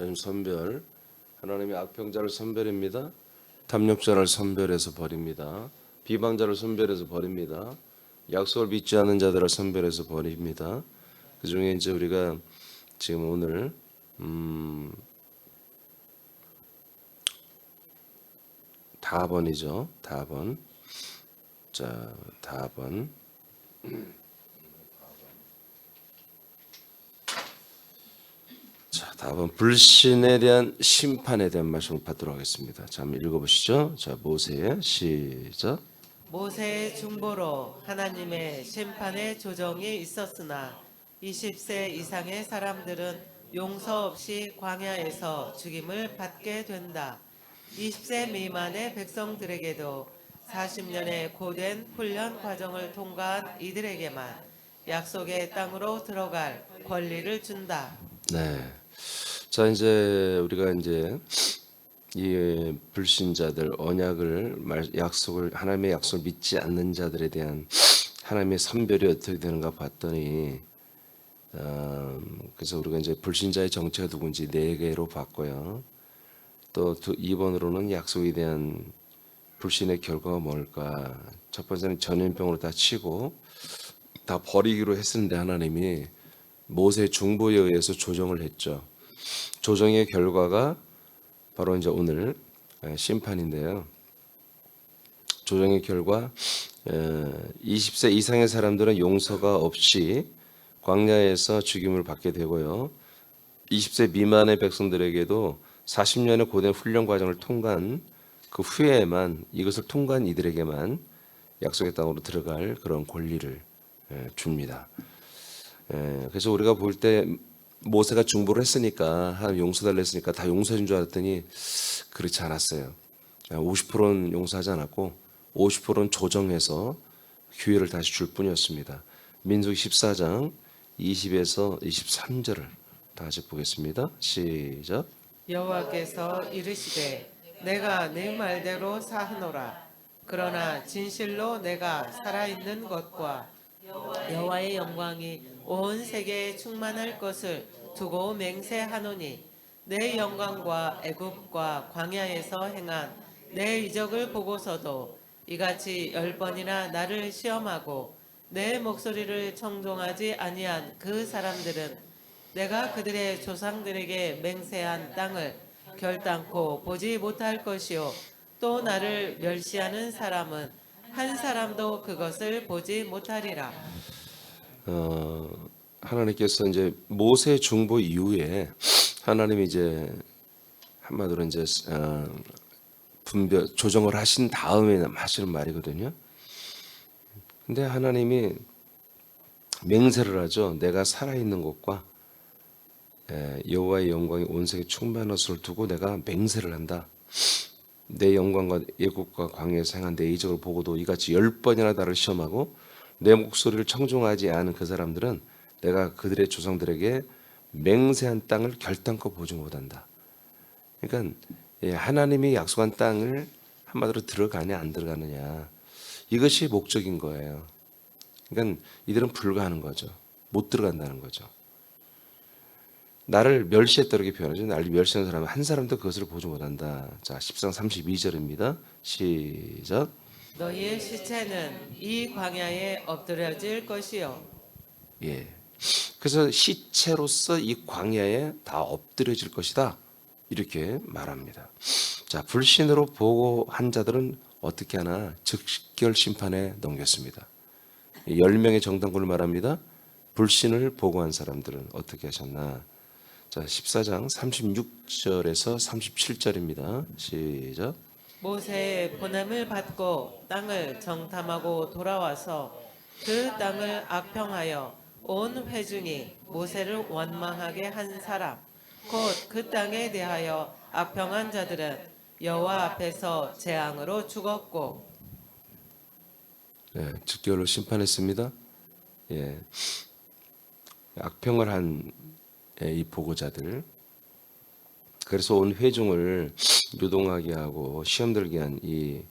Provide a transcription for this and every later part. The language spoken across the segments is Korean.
하나님 선별, 하나님의 악평자를 선별합니다. 탐욕자를 선별해서 버립니다. 비방자를 선별해서 버립니다. 약속을 믿지 않는 자들을 선별해서 버립니다. 그 중에 이제 우리가 지금 오늘 다번이죠. 다번. 자, 다번. 자, 다번 불신에 대한 심판에 대한 말씀을 받도록 하겠습니다. 자, 한번 읽어보시죠. 자, 모세의 시작. 모세의 중보로 하나님의 심판의 조정이 있었으나 20세 이상의 사람들은 용서 없이 광야에서 죽임을 받게 된다. 20세 미만의 백성들에게도 40년의 고된 훈련 과정을 통과한 이들에게만 약속의 땅으로 들어갈 권리를 준다. 네. 자, 이제 우리가 이제 이 불신자들 약속을 하나님의 약속을 믿지 않는 자들에 대한 하나님의 선별이 어떻게 되는가 봤더니 그래서 우리가 이제 불신자의 정체가 누군지 4개로 봤고요. 또 2번으로는 약속에 대한 불신의 결과가 뭘까? 첫 번째는 전염병으로 다 치고 다 버리기로 했었는데 하나님이 모세의 중보에 의해서 조정을 했죠. 조정의 결과가 바로 이제 오늘 심판인데요. 조정의 결과 20세 이상의 사람들은 용서가 없이 광야에서 죽임을 받게 되고요. 20세 미만의 백성들에게도 40년의 고된 훈련 과정을 통과한 그 후에만 이것을 통과한 이들에게만 약속의 땅으로 들어갈 그런 권리를 줍니다. 그래서 우리가 볼 때 모세가 중보를 했으니까 하나님 용서달라 했으니까 다 용서해준 줄 알았더니 그렇지 않았어요. 50%는 용서하지 않았고 50%는 조정해서 기회를 다시 줄 뿐이었습니다. 민수기 14장 20에서 23절을 다 같이 보겠습니다. 시작. 여호와께서 이르시되 내가 네 말대로 사하노라. 그러나 진실로 내가 살아있는 것과 여호와의 영광이 온 세계에 충만할 것을 두고 맹세하노니 내 영광과 애굽과 광야에서 행한 내 이적을 보고서도 이같이 10번이나 나를 시험하고 내 목소리를 청종하지 아니한 그 사람들은 내가 그들의 조상들에게 맹세한 땅을 결단코 보지 못할 것이요 또 나를 멸시하는 사람은 한 사람도 그것을 보지 못하리라. 하나님께서 이제 모세 중보 이후에 하나님이 이제 한마디로 이제 분별 조정을 하신 다음에 하시는 말이거든요. 근데 하나님이 맹세를 하죠. 내가 살아있는 곳과 여호와의 영광이 온 세계 충만한 것을 두고 내가 맹세를 한다. 내 영광과 예국과 광야에서 행한 내 이적을 보고도 이같이 10번이나 나를 시험하고 내 목소리를 청종하지 않은 그 사람들은 내가 그들의 조상들에게 맹세한 땅을 결단코 보지 못한다. 그러니까 하나님이 약속한 땅을 한마디로 들어가냐 안 들어가느냐 이것이 목적인 거예요. 그러니까 이들은 불가하는 거죠. 못 들어간다는 거죠. 나를 멸시했다 이렇게 표현하죠. 나를 멸시하는 사람은 한 사람도 그것을 보지 못한다. 자, 10장 32절입니다. 시작. 너희의 시체는 이 광야에 엎드려질 것이요. 예. 그래서 시체로서 이 광야에 다 엎드려질 것이다. 이렇게 말합니다. 자, 불신으로 보고한 자들은 어떻게 하나 즉결 심판에 넘겼습니다. 10명의 정당군을 말합니다. 불신을 보고한 사람들은 어떻게 하셨나? 자, 14장 36절에서 37절입니다. 시작. 모세의 보냄을 받고 땅을 정탐하고 돌아와서 그 땅을 악평하여 온 회중이 모세를 원망하게 한 사람 곧 그 땅에 대하여 악평한 자들은 여호와 앞에서 재앙으로 죽었고 즉결로 심판했습니다. 예. 악평을 한 이 보고자들, 그래서 온 회중을 요동하게 하고 시험 들게 한 이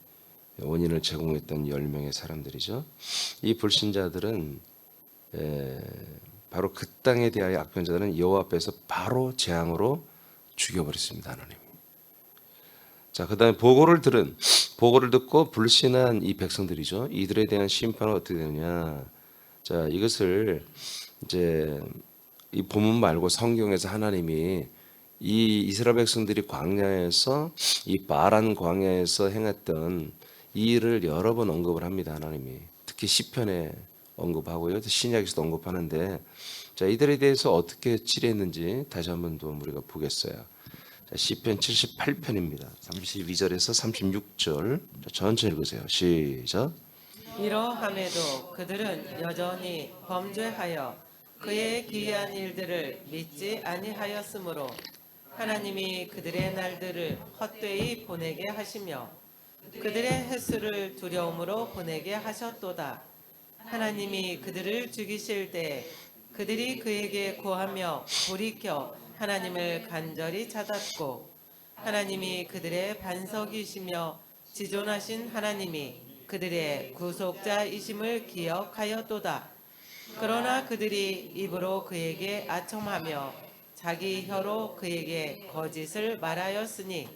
원인을 제공했던 10명의 사람들이죠. 이 불신자들은 바로 그 땅에 대하여 악평자들은 여호와 앞에서 바로 재앙으로 죽여버렸습니다. 하나님. 자, 그다음에 보고를 듣고 불신한 이 백성들이죠. 이들에 대한 심판은 어떻게 되느냐? 자, 이것을 이제 이 본문 말고 성경에서 하나님이 이 이스라엘 백성들이 광야에서 이 바란 광야에서 행했던 이 일을 여러 번 언급을 합니다. 하나님이 특히 시편에 언급하고요, 신약에서도 언급하는데, 자, 이들에 대해서 어떻게 치료했는지 다시 한번 더 우리가 보겠어요. 자, 시편 78편입니다. 32절에서 36절. 자, 천천히 읽으세요. 시작. 이러함에도 그들은 여전히 범죄하여 그의 기이한 일들을 믿지 아니하였으므로 하나님이 그들의 날들을 헛되이 보내게 하시며 그들의 횟수를 두려움으로 보내게 하셨도다. 하나님이 그들을 죽이실 때 그들이 그에게 구하며 돌이켜 하나님을 간절히 찾았고 하나님이 그들의 반석이시며 지존하신 하나님이 그들의 구속자이심을 기억하였도다. 그러나 그들이 입으로 그에게 아첨하며 자기 혀로 그에게 거짓을 말하였으니.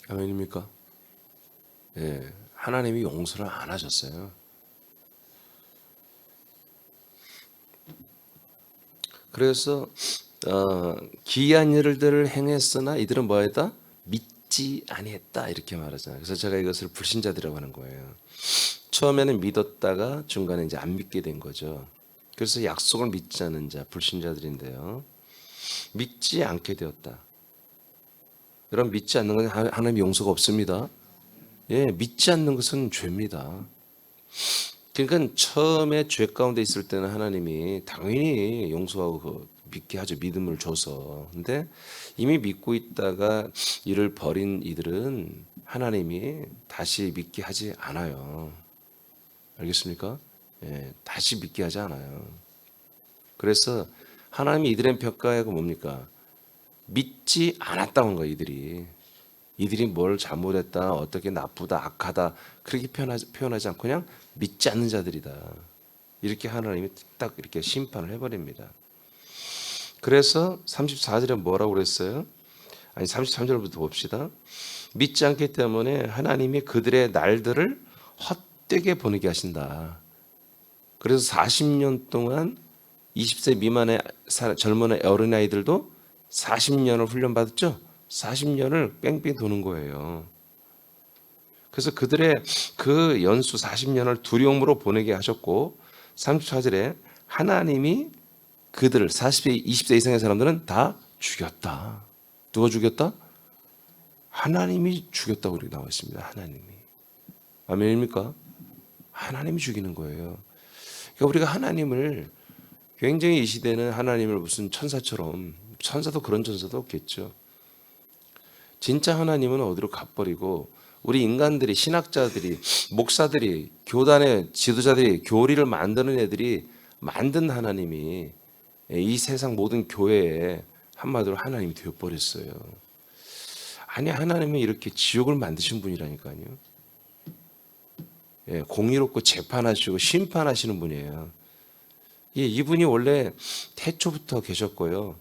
아멘입니까? 예, 하나님이 용서를 안 하셨어요. 그래서 기이한 일들을 행했으나 이들은 뭐했다? 믿지 아니했다 이렇게 말하잖아요. 그래서 제가 이것을 불신자들이라고 하는 거예요. 처음에는 믿었다가 중간에 이제 안 믿게 된 거죠. 그래서 약속을 믿지 않는 자, 불신자들인데요. 믿지 않게 되었다. 여러분, 믿지 않는 건 하나님의 용서가 없습니다. 예, 믿지 않는 것은 죄입니다. 그러니까 처음에 죄 가운데 있을 때는 하나님이 당연히 용서하고 믿게 하죠. 믿음을 줘서. 근데 이미 믿고 있다가 이를 버린 이들은 하나님이 다시 믿게 하지 않아요. 알겠습니까? 예, 다시 믿게 하지 않아요. 그래서 하나님이 이들의 평가가 뭡니까? 믿지 않았다는 거예요. 이들이 뭘 잘못했다, 어떻게 나쁘다, 악하다 그렇게 표현하지 않고 그냥 믿지 않는 자들이다. 이렇게 하나님이 딱 이렇게 심판을 해버립니다. 그래서 34절에 뭐라고 그랬어요? 아니 33절부터 봅시다. 믿지 않기 때문에 하나님이 그들의 날들을 헛되게 보내게 하신다. 그래서 40년 동안 20세 미만의 젊은 어린아이들도 40년을 훈련받았죠. 40년을 뺑뺑 도는 거예요. 그래서 그들의 그 연수 40년을 두려움으로 보내게 하셨고 34절에 하나님이 그들을 40세, 20세 이상의 사람들은 다 죽였다. 누가 죽였다? 하나님이 죽였다고 이렇게 나와 있습니다. 하나님이. 아멘입니까? 하나님이 죽이는 거예요. 그러니까 우리가 하나님을 굉장히 이 시대는 하나님을 무슨 천사처럼, 천사도 그런 천사도 없겠죠. 진짜 하나님은 어디로 가버리고 우리 인간들이, 신학자들이, 목사들이, 교단의 지도자들이, 교리를 만드는 애들이 만든 하나님이 이 세상 모든 교회에 한마디로 하나님이 되어버렸어요. 아니, 하나님은 이렇게 지옥을 만드신 분이라니까요. 예, 공의롭고 재판하시고 심판하시는 분이에요. 예, 이분이 원래 태초부터 계셨고요.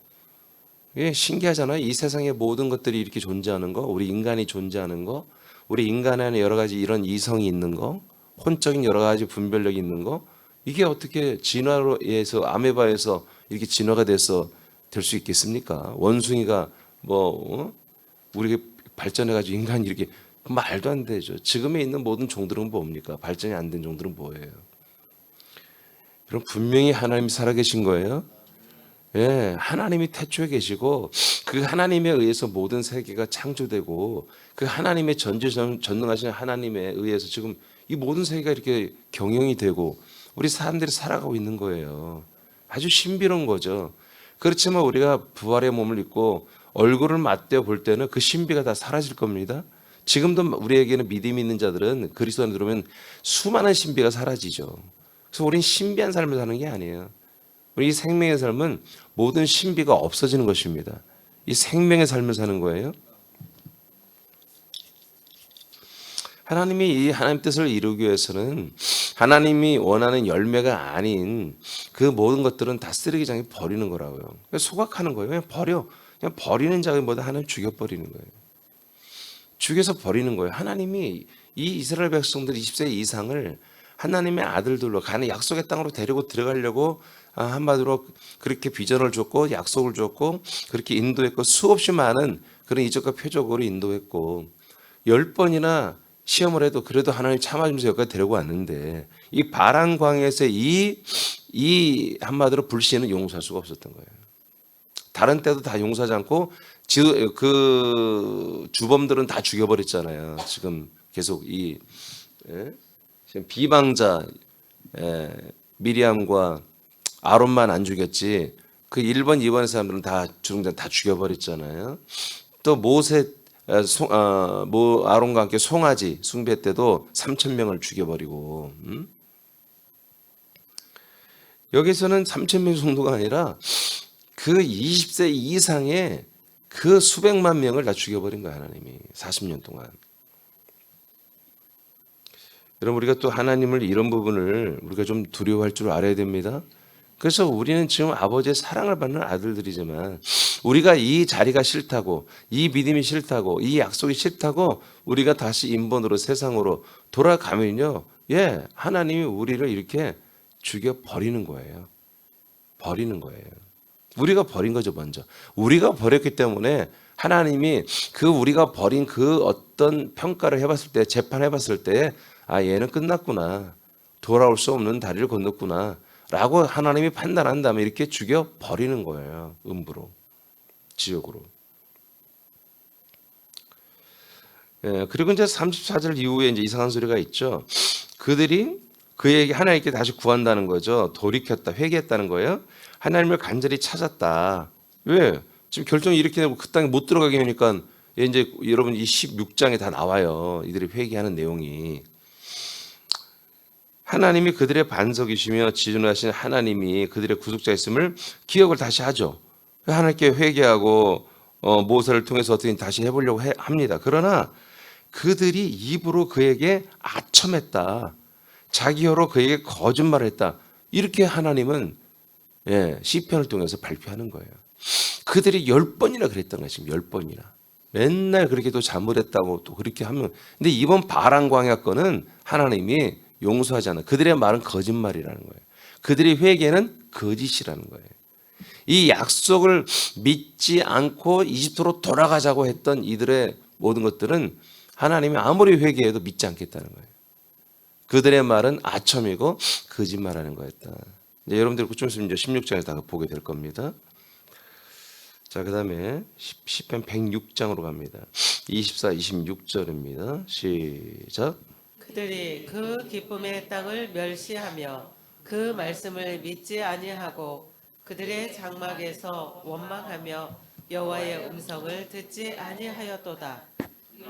예, 신기하잖아요. 이 세상의 모든 것들이 이렇게 존재하는 거, 우리 인간이 존재하는 거, 우리 인간 안에 여러 가지 이런 이성이 있는 거, 혼적인 여러 가지 분별력이 있는 거, 이게 어떻게 진화로 의해서 아메바에서 이렇게 진화가 돼서 될 수 있겠습니까? 원숭이가 우리가 발전해가지고 인간이 이렇게 말도 안 되죠. 지금에 있는 모든 종들은 뭡니까? 발전이 안 된 종들은 뭐예요? 그럼 분명히 하나님이 살아계신 거예요. 예, 하나님이 태초에 계시고 그 하나님에 의해서 모든 세계가 창조되고 그 하나님의 전능하신 하나님에 의해서 지금 이 모든 세계가 이렇게 경영이 되고 우리 사람들이 살아가고 있는 거예요. 아주 신비로운 거죠. 그렇지만 우리가 부활의 몸을 입고 얼굴을 맞대어 볼 때는 그 신비가 다 사라질 겁니다. 지금도 우리에게는 믿음이 있는 자들은 그리스도 안에 들어오면 수많은 신비가 사라지죠. 그래서 우리는 신비한 삶을 사는 게 아니에요. 우리 생명의 삶은 모든 신비가 없어지는 것입니다. 이 생명의 삶을 사는 거예요. 하나님이 이 하나님 뜻을 이루기 위해서는 하나님이 원하는 열매가 아닌 그 모든 것들은 다 쓰레기장에 버리는 거라고요. 소각하는 거예요. 그냥 버려. 그냥 버리는 자기보다 하나님 죽여버리는 거예요. 죽여서 버리는 거예요. 하나님이 이 이스라엘 백성들 20세 이상을 하나님의 아들들로 가는 약속의 땅으로 데리고 들어가려고 한마디로 그렇게 비전을 줬고 약속을 줬고 그렇게 인도했고 수없이 많은 그런 이적과 표적으로 인도했고 10번이나 시험을 해도 그래도 하나님 참아주면서 여기까지 데리고 왔는데 이 바란 광야에서 이 한마디로 불신은 용서할 수가 없었던 거예요. 다른 때도 다 용서하지 않고 그 주범들은 다 죽여버렸잖아요. 지금 계속 지금 비방자 미리암과 아론만 안 죽였지 그 1번, 2번의 사람들은 다 죽여버렸잖아요. 또 모세 아론과 함께 송아지 숭배 때도 3,000명을 죽여버리고 여기서는 3,000명 정도가 아니라 그 20세 이상의 그 수백만 명을 다 죽여버린 거야 하나님이 40년 동안. 여러분 우리가 또 하나님을 이런 부분을 우리가 좀 두려워할 줄 알아야 됩니다. 그래서 우리는 지금 아버지의 사랑을 받는 아들들이지만 우리가 이 자리가 싫다고 이 믿음이 싫다고 이 약속이 싫다고 우리가 다시 인본으로 세상으로 돌아가면요 하나님이 우리를 이렇게 죽여버리는 거예요. 버리는 거예요. 우리가 버린 거죠 먼저. 우리가 버렸기 때문에 하나님이 그 우리가 버린 그 어떤 평가를 해봤을 때 재판해봤을 때 얘는 끝났구나. 돌아올 수 없는 다리를 건넜구나. 라고 하나님이 판단한 다음에 이렇게 죽여버리는 거예요. 음부로. 지옥으로. 그리고 이제 34절 이후에 이제 이상한 소리가 있죠. 그들이 그에게 하나님께 다시 구한다는 거죠. 돌이켰다, 회개했다는 거예요. 하나님을 간절히 찾았다. 왜? 지금 결정이 이렇게 되고 그 땅에 못 들어가게 하니까 이제 여러분 이 16장에 다 나와요. 이들이 회개하는 내용이. 하나님이 그들의 반석이시며 지존하신 하나님이 그들의 구속자였음을 기억을 다시 하죠. 하나님께 회개하고 모세를 통해서 어떻게 다시 해보려고 합니다. 그러나 그들이 입으로 그에게 아첨했다. 자기 혀로 그에게 거짓말을 했다. 이렇게 하나님은 시편을 통해서 발표하는 거예요. 그들이 10번이나 그랬던 거예요. 지금 10번이나. 맨날 그렇게 또 잘못했다고 또 그렇게 하면 근데 이번 바란 광야 거는 하나님이 용서하지 않아. 그들의 말은 거짓말이라는 거예요. 그들의 회개는 거짓이라는 거예요. 이 약속을 믿지 않고 이집트로 돌아가자고 했던 이들의 모든 것들은 하나님이 아무리 회개해도 믿지 않겠다는 거예요. 그들의 말은 아첨이고 거짓말하는 거였다. 이제 여러분들 좀 있으면 이제 16장에서 다 보게 될 겁니다. 자, 그다음에 시편 106장으로 갑니다. 24, 26절입니다. 시작. 그들이 그 기쁨의 땅을 멸시하며 그 말씀을 믿지 아니하고 그들의 장막에서 원망하며 여호와의 음성을 듣지 아니하였도다.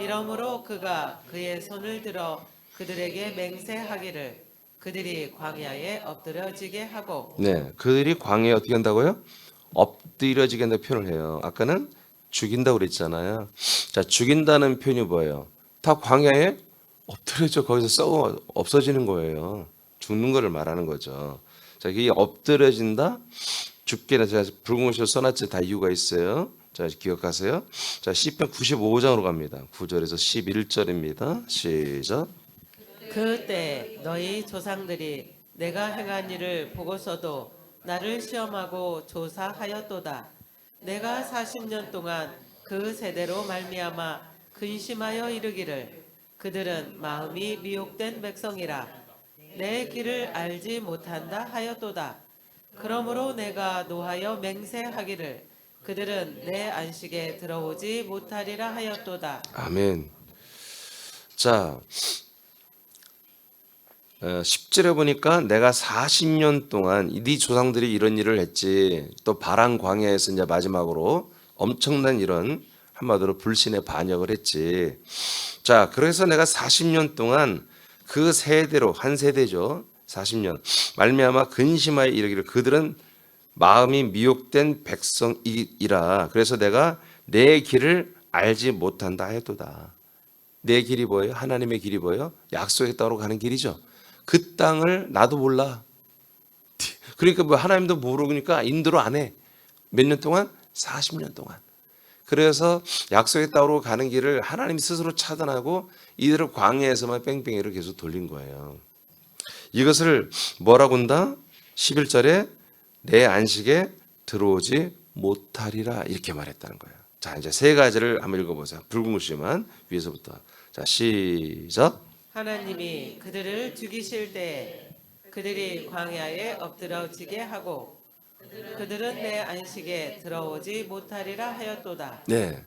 이러므로 그가 그의 손을 들어 그들에게 맹세하기를 그들이 광야에 엎드려지게 하고 그들이 광야에 어떻게 한다고요? 엎드려지게 한다고 표현을 해요. 아까는 죽인다고 그랬잖아요. 자, 죽인다는 표현이 뭐예요? 다 광야에 엎드려져 거기서 썩어 없어지는 거예요. 죽는 거를 말하는 거죠. 자, 이게 엎드려진다, 죽게는 제가 붉은 옷을 써놨지 다 이유가 있어요. 자, 기억하세요. 자, 시편 95장으로 갑니다. 9절에서 11절입니다. 시작. 그때 너희 조상들이 내가 행한 일을 보고서도 나를 시험하고 조사하였도다. 내가 40년 동안 그 세대로 말미암아 근심하여 이르기를 그들은 마음이 미혹된 백성이라 내 길을 알지 못한다 하였도다. 그러므로 내가 노하여 맹세하기를 그들은 내 안식에 들어오지 못하리라 하였도다. 아멘. 자, 10절에 보니까 내가 40년 동안 네 조상들이 이런 일을 했지. 또 바란 광야에서 이제 마지막으로 엄청난 이런 한마디로 불신의 반역을 했지. 자, 그래서 내가 40년 동안 그 세대로 한 세대죠. 40년 말미암아 근심하여 이르기를 그들은 마음이 미혹된 백성이라. 그래서 내가 내 길을 알지 못한다 하였도다. 내 길이 뭐예요? 하나님의 길이 뭐예요? 약속의 땅으로 가는 길이죠. 그 땅을 나도 몰라. 그러니까 뭐 하나님도 모르니까 인도를 안 해. 몇 년 동안? 40년 동안. 그래서 약속의 땅으로 가는 길을 하나님 스스로 차단하고 이들을 광야에서만 뺑뺑이를 계속 돌린 거예요. 이것을 뭐라고 한다? 11절에 내 안식에 들어오지 못하리라 이렇게 말했다는 거예요. 자, 이제 세 가지를 한번 읽어보세요. 붉은 글씨만 위에서부터. 자, 시작. 하나님이 그들을 죽이실 때 그들이 광야에 엎드러지게 하고 그들은 내 안식에 들어오지 못하리라 하였도다. 네.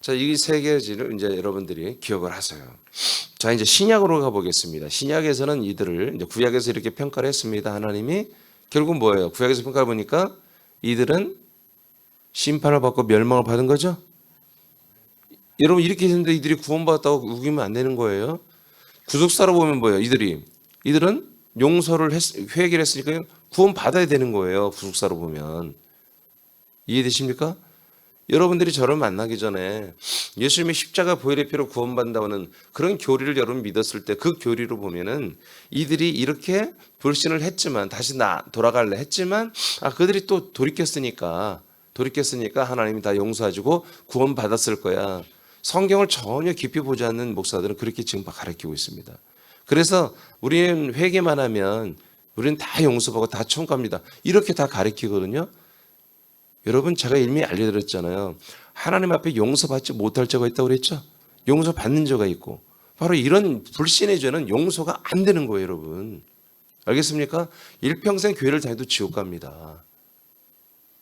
자, 이 세 가지를 이제 여러분들이 기억을 하세요. 자, 이제 신약으로 가보겠습니다. 신약에서는 이들을 이제 구약에서 이렇게 평가를 했습니다. 하나님이 결국 뭐예요? 구약에서 평가해 보니까 이들은 심판을 받고 멸망을 받은 거죠. 여러분 이렇게 했는데 이들이 구원받았다고 우기면 안 되는 거예요. 구속사로 보면 뭐예요? 이들은 용서를 회개를 했으니까 구원 받아야 되는 거예요. 구속사로 보면 이해되십니까? 여러분들이 저를 만나기 전에 예수님의 십자가 보혈의 피로 구원받는다는 그런 교리를 여러분 믿었을 때 그 교리로 보면은 이들이 이렇게 불신을 했지만 다시 돌아갈래 했지만 그들이 또 돌이켰으니까 하나님이 다 용서해주고 구원받았을 거야. 성경을 전혀 깊이 보지 않는 목사들은 그렇게 지금 가르치고 있습니다. 그래서 우리는 회개만 하면 우리는 다 용서받고 다 천국 갑니다. 이렇게 다 가르치거든요. 여러분 제가 이미 알려드렸잖아요. 하나님 앞에 용서받지 못할 죄가 있다고 그랬죠. 용서받는 죄가 있고 바로 이런 불신의 죄는 용서가 안 되는 거예요. 여러분 알겠습니까? 일평생 교회를 다녀도 지옥 갑니다.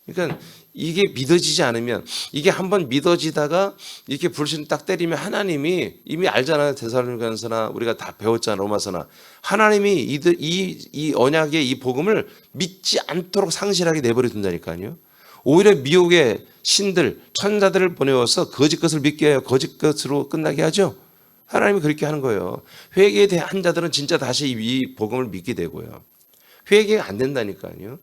그러니까 이게 믿어지지 않으면 이게 한번 믿어지다가 이렇게 불신 딱 때리면 하나님이 이미 알잖아요. 데살로니가서나 우리가 다 배웠잖아요. 로마서나 하나님이 이 언약의 이 복음을 믿지 않도록 상실하게 내버려 둔다니까요. 오히려 미혹의 신들 천사들을 보내어서 거짓 것을 믿게 해요. 거짓 것으로 끝나게 하죠. 하나님이 그렇게 하는 거예요. 회개에 대한 자들은 진짜 다시 이 복음을 믿게 되고요. 회개가 안 된다니까요.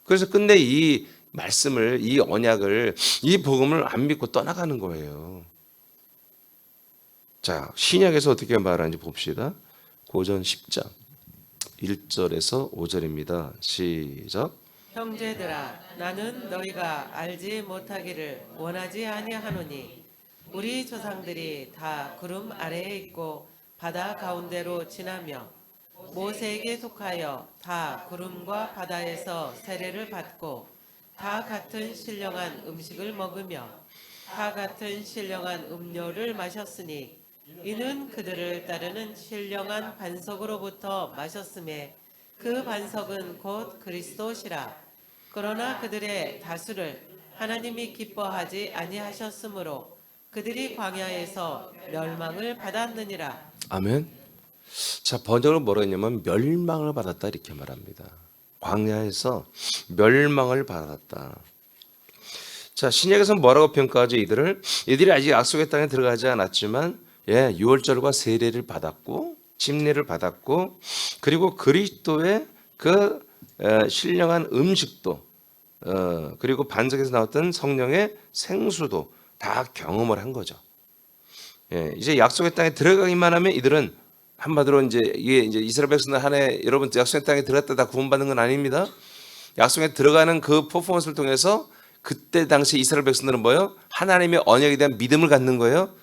그래서 끝내 이 말씀을 이 언약을 이 복음을 안 믿고 떠나가는 거예요. 자, 신약에서 어떻게 말하는지 봅시다. 고전 10장 1절에서 5절입니다. 시작. 형제들아 나는 너희가 알지 못하기를 원하지 아니하노니 우리 조상들이 다 구름 아래에 있고 바다 가운데로 지나며 모세에게 속하여 다 구름과 바다에서 세례를 받고 다 같은 신령한 음식을 먹으며 다 같은 신령한 음료를 마셨으니 이는 그들을 따르는 신령한 반석으로부터 마셨음에 그 반석은 곧 그리스도시라. 그러나 그들의 다수를 하나님이 기뻐하지 아니하셨으므로 그들이 광야에서 멸망을 받았느니라. 아멘. 자, 번역을 뭐라 했냐면 멸망을 받았다 이렇게 말합니다. 광야에서 멸망을 받았다. 자, 신약에서 뭐라고 평가하죠? 이들이 아직 약속의 땅에 들어가지 않았지만 유월절과 세례를 받았고 침례를 받았고 그리고 그리스도의 그 신령한 음식도 그리고 반석에서 나왔던 성령의 생수도 다 경험을 한 거죠. 이제 약속의 땅에 들어가기만 하면 이들은 한마디로 이제 이스라엘 백성들 한 해 여러분 약속의 땅에 들어갔다 다 구원받는 건 아닙니다. 약속에 들어가는 그 퍼포먼스를 통해서 그때 당시 이스라엘 백성들은 뭐예요? 하나님의 언약에 대한 믿음을 갖는 거예요.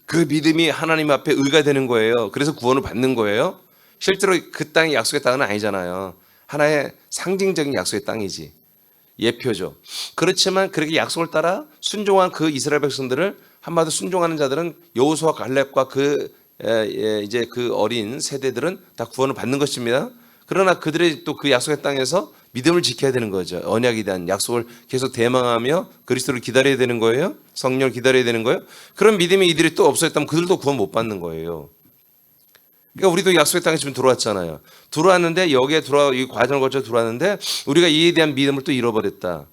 그 믿음이 하나님 앞에 의가 되는 거예요. 그래서 구원을 받는 거예요. 실제로 그 땅이 약속의 땅은 아니잖아요. 하나의 상징적인 약속의 땅이지. 예표죠. 그렇지만 그렇게 약속을 따라 순종한 그 이스라엘 백성들을 한마디로 순종하는 자들은 여호수아 갈렙과 이제 그 어린 세대들은 다 구원을 받는 것입니다. 그러나 그들의 또 그 약속의 땅에서 믿음을 지켜야 되는 거죠. 언약에 대한 약속을 계속 대망하며 그리스도를 기다려야 되는 거예요. 성령을 기다려야 되는 거예요. 그런 믿음이 이들이 또 없어졌다면 그들도 구원 못 받는 거예요. 그러니까 우리도 약속의 땅에 지금 들어왔잖아요. 들어왔는데 이 과정을 거쳐 들어왔는데 우리가 이에 대한 믿음을 또 잃어버렸다.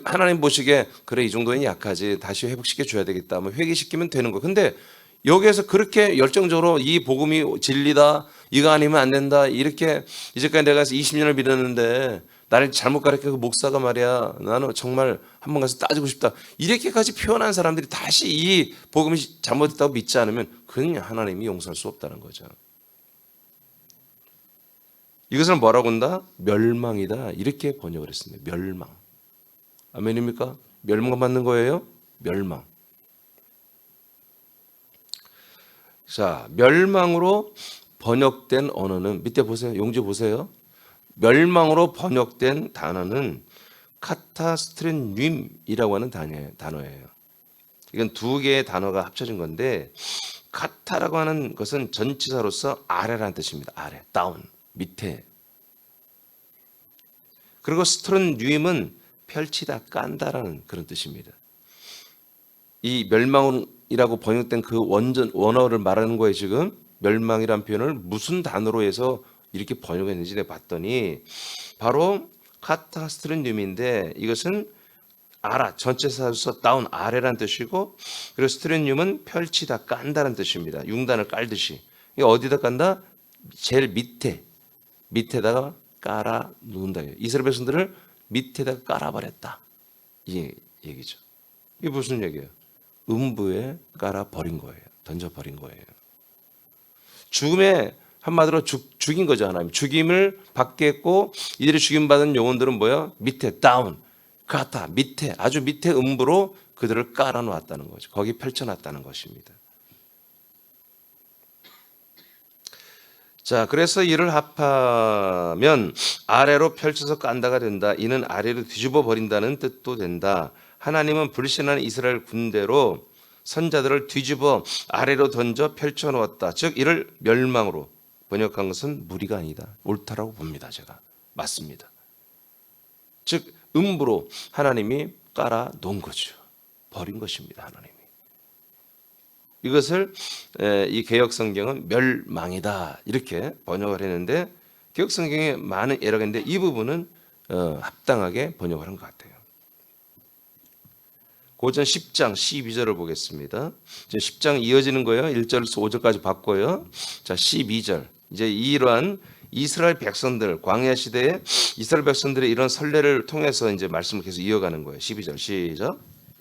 하나님 보시기에 그래 이 정도는 약하지 다시 회복시켜 줘야 되겠다. 뭐 회개시키면 되는 거. 근데 여기에서 그렇게 열정적으로 이 복음이 진리다, 이거 아니면 안 된다, 이렇게 이제까지 내가 20년을 믿었는데 나를 잘못 가르쳐 그 목사가 말이야 나는 정말 한번 가서 따지고 싶다 이렇게까지 표현한 사람들이 다시 이 복음이 잘못됐다고 믿지 않으면 그건 하나님이 용서할 수 없다는 거죠. 이것을 뭐라고 한다? 멸망이다 이렇게 번역을 했습니다. 멸망. 아멘입니까? 멸망받는 거예요? 멸망. 자, 멸망으로 번역된 언어는 밑에 보세요. 용지 보세요. 멸망으로 번역된 단어는 카타스트렌님이라고 하는 단어예요. 이건 두 개의 단어가 합쳐진 건데 카타라고 하는 것은 전치사로서 아래라는 뜻입니다. 아래, 다운, 밑에. 그리고 스트론님은 펼치다, 깐다라는 그런 뜻입니다. 이 멸망이라고 번역된 그 원어를 말하는 거예요. 지금 멸망이라는 표현을 무슨 단어로 해서 이렇게 번역했는지 내가 봤더니 바로 카타스트론님인데 이것은 아라, 전체사로서 다운, 아래라는 뜻이고 그리고 스트렌늄은 펼치다, 깐다는 뜻입니다. 융단을 깔듯이. 이게 어디다 깐다? 제일 밑에다가 깔아 놓는다. 이스라엘 백성들을 밑에다가 깔아버렸다. 이 얘기죠. 이게 무슨 얘기예요? 음부에 깔아버린 거예요. 던져버린 거예요. 죽음에 한마디로 죽인 거죠. 하나님. 죽임을 받게 했고 이들이 죽임받은 영혼들은 뭐야? 밑에, 다운. 카타 밑에 아주 밑에 음부로 그들을 깔아놓았다는 거죠. 거기 펼쳐놨다는 것입니다. 자, 그래서 이를 합하면 아래로 펼쳐서 깐다가 된다. 이는 아래로 뒤집어 버린다는 뜻도 된다. 하나님은 불신하는 이스라엘 군대로 선자들을 뒤집어 아래로 던져 펼쳐놓았다. 즉 이를 멸망으로 번역한 것은 무리가 아니다. 옳다라고 봅니다. 제가 맞습니다. 즉 음부로 하나님이 깔아 놓은 거죠. 버린 것입니다. 하나님이. 이것을 이 개역성경은 멸망이다 이렇게 번역을 했는데 개역성경에 많은 에러가 있는데 이 부분은 합당하게 번역을 한 것 같아요. 고전 10장 12절을 보겠습니다. 10장 이어지는 거예요. 1절에서 5절까지 봤고요. 자, 12절. 이제 이러한 이스라엘 백성들 광야 시대에 이스라엘 백성들의 이런 선례를 통해서 이제 말씀을 계속 이어가는 거예요. 12절 시작.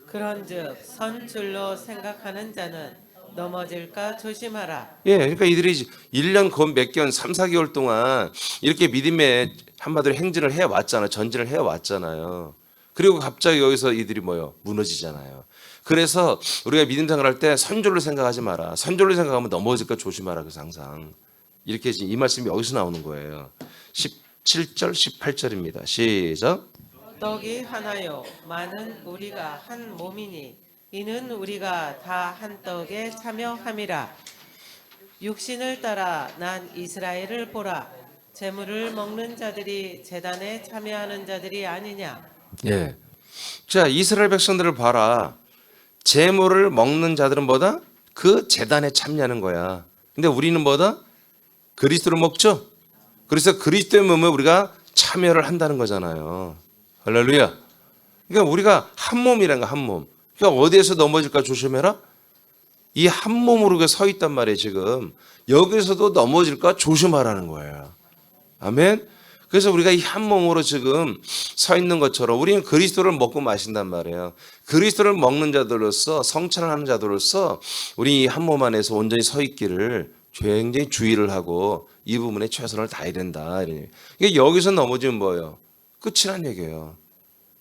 그런즉 선 줄로 생각하는 자는 넘어질까 조심하라. 예, 그러니까 이들이 1년 몇 개월, 3, 4개월 동안 이렇게 믿음의 한마디로 행진을 해 왔잖아요. 전진을 해 왔잖아요. 그리고 갑자기 여기서 이들이 뭐요? 무너지잖아요. 그래서 우리가 믿음 생활할 때 선줄로 생각하지 마라. 선줄로 생각하면 넘어질까 조심하라. 그래서 항상 이렇게 이 말씀이 여기서 나오는 거예요. 17절, 18절입니다. 시작. 떡이 하나요 많은 우리가 한 몸이니 이는 우리가 다 한 떡에 참여함이라. 육신을 따라 난 이스라엘을 보라. 재물을 먹는 자들이 제단에 참여하는 자들이 아니냐. 예. 자, 이스라엘 백성들을 봐라. 재물을 먹는 자들은 뭐다? 그 제단에 참여하는 거야. 근데 우리는 뭐다? 그리스도를 먹죠? 그래서 그리스도의 몸에 우리가 참여를 한다는 거잖아요. 할렐루야. 그러니까 우리가 한 몸이라는 거, 한 몸. 그러니까 어디에서 넘어질까 조심해라? 이 한 몸으로 서 있단 말이에요, 지금. 여기서도 넘어질까 조심하라는 거예요. 아멘? 그래서 우리가 이 한 몸으로 지금 서 있는 것처럼 우리는 그리스도를 먹고 마신단 말이에요. 그리스도를 먹는 자들로서 성찬을 하는 자들로서 우리 이 한 몸 안에서 온전히 서 있기를 굉장히 주의를 하고 이 부분에 최선을 다해야 된다. 그러니까 여기서 넘어지면 뭐예요? 끝이란 얘기예요.